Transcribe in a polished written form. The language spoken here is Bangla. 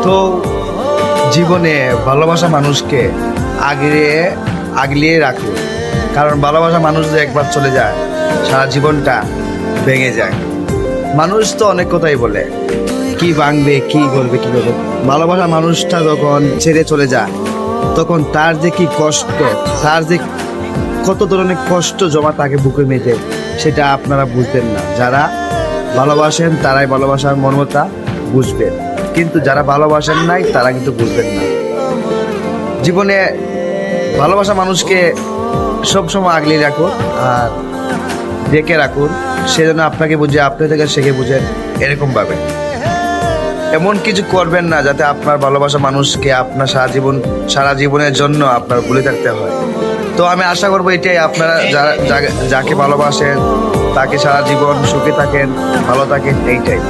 তো জীবনে ভালোবাসা মানুষকে আগলিয়ে রাখুন, কারণ ভালোবাসা মানুষ যে একবার চলে যায় সারা জীবনটা ভেঙে যায়। মানুষ তো অনেক কথাই বলে, কি ভাঙবে, কি করবে, কি করবে। ভালোবাসা মানুষটা যখন ছেড়ে চলে যায় তখন তার যে কি কষ্ট, তার যে কত ধরনের কষ্ট জমা থাকে বুকে মেঝে, সেটা আপনারা বুঝবেন না। যারা ভালোবাসেন তারাই ভালোবাসার মর্মতা বুঝবেন, কিন্তু যারা ভালোবাসেন নাই তারা কিন্তু বুঝবেন না। জীবনে ভালোবাসা মানুষকে সবসময় আগলে রাখুন আর ডেকে রাখুন, সে যেন আপনাকে বুঝে, আপনি থেকে শেখে বুঝেন, এরকমভাবে। এমন কিছু করবেন না যাতে আপনার ভালোবাসা মানুষকে আপনার সারা জীবনের জন্য আপনার ভুলে থাকতে হয়। তো আমি আশা করবো এটাই, আপনারা যাকে ভালোবাসেন তাকে সারা জীবন সুখে থাকেন, ভালো থাকেন, এইটাই।